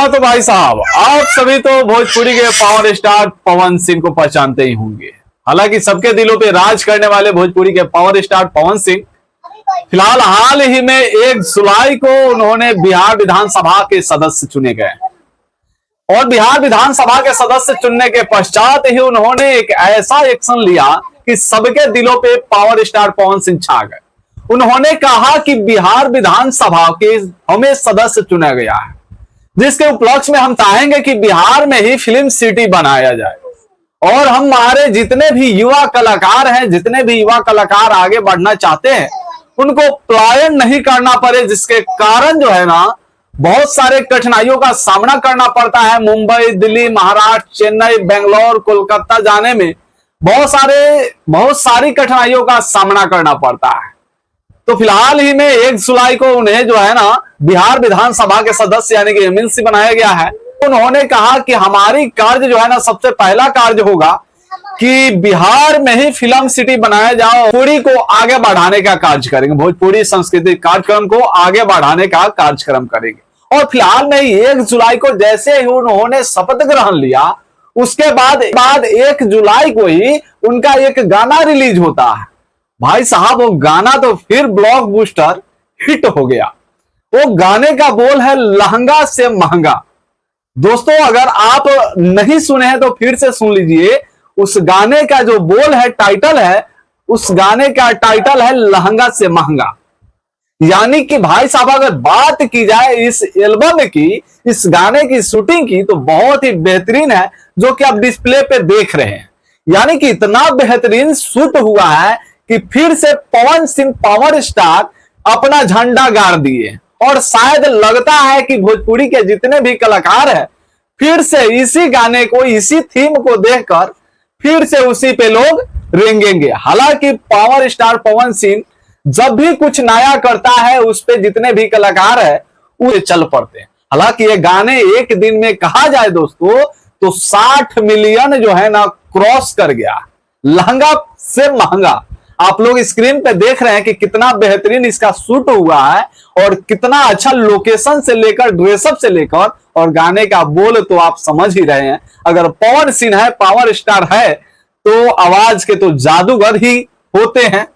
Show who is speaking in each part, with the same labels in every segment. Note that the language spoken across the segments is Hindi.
Speaker 1: हाँ तो भाई साहब, आप सभी तो भोजपुरी के पावर स्टार पवन सिंह को पहचानते ही होंगे। हालांकि सबके दिलों पे राज करने वाले भोजपुरी के पावर स्टार पवन सिंह फिलहाल हाल ही में 1 जुलाई को उन्होंने बिहार विधानसभा के सदस्य चुने गए और बिहार विधानसभा के सदस्य चुनने के पश्चात ही उन्होंने एक ऐसा एक्शन लिया कि सबके दिलों पे पावर स्टार पवन सिंह छा गए। उन्होंने कहा कि बिहार विधानसभा के हमें सदस्य चुना गया है, जिसके उपलक्ष्य में हम चाहेंगे कि बिहार में ही फिल्म सिटी बनाया जाए और हमारे जितने भी युवा कलाकार हैं, जितने भी युवा कलाकार आगे बढ़ना चाहते हैं, उनको पलायन नहीं करना पड़े, जिसके कारण जो है ना बहुत सारे कठिनाइयों का सामना करना पड़ता है। मुंबई, दिल्ली, महाराष्ट्र, चेन्नई, बेंगलोर, कोलकाता जाने में बहुत सारी कठिनाइयों का सामना करना पड़ता है। तो फिलहाल ही में 1 जुलाई को उन्हें जो है ना बिहार विधानसभा के सदस्य यानी कि एमएलसी बनाया गया है। उन्होंने कहा कि हमारी कार्य जो है ना सबसे पहला कार्य होगा कि बिहार में ही फिल्म सिटी बनाया जाए, भोजपुरी को आगे बढ़ाने का कार्य करेंगे, भोजपुरी सांस्कृतिक कार्यक्रम को आगे बढ़ाने का कार्यक्रम करेंगे। और फिलहाल में 1 जुलाई को जैसे ही उन्होंने शपथ ग्रहण लिया, उसके बाद 1 जुलाई को ही उनका एक गाना रिलीज होता है। भाई साहब, वो गाना तो फिर ब्लॉकबस्टर हिट हो गया। वो गाने का बोल है लहंगा से महंगा। दोस्तों, अगर आप नहीं सुने हैं तो फिर से सुन लीजिए। उस गाने का जो बोल है, टाइटल है, उस गाने का टाइटल है लहंगा से महंगा। यानी कि भाई साहब, अगर बात की जाए इस एल्बम की, इस गाने की शूटिंग की, तो बहुत ही बेहतरीन है, जो कि आप डिस्प्ले पे देख रहे हैं। यानी कि इतना बेहतरीन शूट हुआ है कि फिर से पवन सिंह पावर स्टार अपना झंडा गाड़ दिए और शायद लगता है कि भोजपुरी के जितने भी कलाकार हैं, फिर से इसी गाने को, इसी थीम को देखकर फिर से उसी पे लोग रेंगेंगे। हालांकि पावर स्टार पवन सिंह जब भी कुछ नया करता है, उस पे जितने भी कलाकार है वो चल पड़ते हैं। हालांकि ये गाने एक दिन में कहा जाए दोस्तों तो 60 मिलियन जो है ना क्रॉस कर गया। लहंगा से महंगा, आप लोग स्क्रीन पे देख रहे हैं कि कितना बेहतरीन इसका शूट हुआ है और कितना अच्छा लोकेशन से लेकर, ड्रेसअप से लेकर, और गाने का बोल तो आप समझ ही रहे हैं। अगर पवन सिंह है, पावर स्टार है, तो आवाज के तो जादूगर ही होते हैं।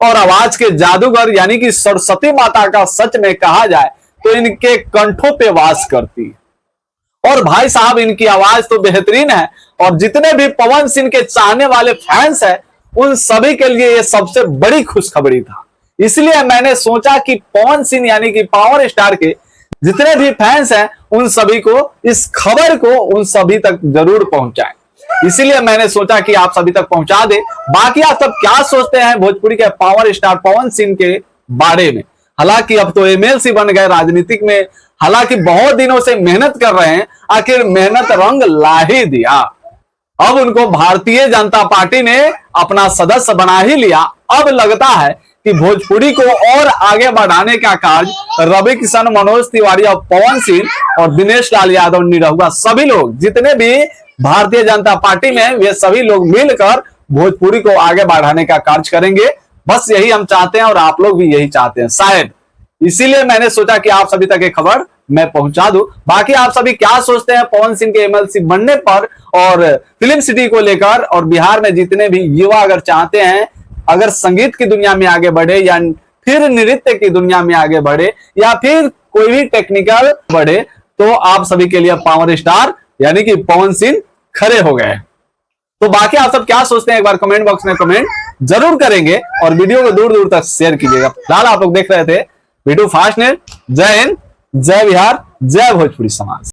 Speaker 1: और आवाज के जादूगर यानी कि सरस्वती माता का सच में कहा जाए तो इनके कंठों पे वास करती है। और भाई साहब, इनकी आवाज तो बेहतरीन है और जितने भी पवन सिंह के चाहने वाले फैंस हैं, उन सभी के लिए ये सबसे बड़ी खुशखबरी था। इसलिए मैंने सोचा कि पवन सिंह यानी कि पावर स्टार के जितने भी फैंस हैं, उन सभी को इस खबर को उन सभी तक जरूर पहुंचाएं। इसीलिए मैंने सोचा कि आप सभी तक पहुंचा दे। बाकी आप सब क्या सोचते हैं भोजपुरी के पावर स्टार पवन सिंह के बारे में? हालांकि अब तो एमएलसी बन गए राजनीतिक में, हालांकि बहुत दिनों से मेहनत कर रहे हैं, आखिर मेहनत रंग ला ही दिया। अब उनको भारतीय जनता पार्टी ने अपना सदस्य बना ही लिया। अब लगता है कि भोजपुरी को और आगे बढ़ाने का कार्य रवि किशन, मनोज तिवारी और पवन सिंह और दिनेश लाल यादव, निरहुआ, सभी लोग जितने भी भारतीय जनता पार्टी में, वे सभी लोग मिलकर भोजपुरी को आगे बढ़ाने का कार्य करेंगे। बस यही हम चाहते हैं और आप लोग भी यही चाहते हैं शायद। इसीलिए मैंने सोचा कि आप सभी तक एक खबर मैं पहुंचा दूं। बाकी आप सभी क्या सोचते हैं पवन सिंह के एमएलसी बनने पर और फिल्म सिटी को लेकर? और बिहार में जितने भी युवा अगर चाहते हैं, अगर संगीत की दुनिया में आगे बढ़े या फिर नृत्य की दुनिया में आगे बढ़े या फिर कोई भी टेक्निकल बढ़े, तो आप सभी के लिए पावर स्टार यानी कि पवन सिंह खड़े हो गए। तो बाकी आप सब क्या सोचते हैं, एक बार कमेंट बॉक्स में कमेंट जरूर करेंगे और वीडियो को दूर दूर तक शेयर कीजिएगा। फिलहाल आप लोग देख रहे थे वीडियो फास्ट नेट। जय हिंद, जय बिहार, जय भोजपुरी समाज।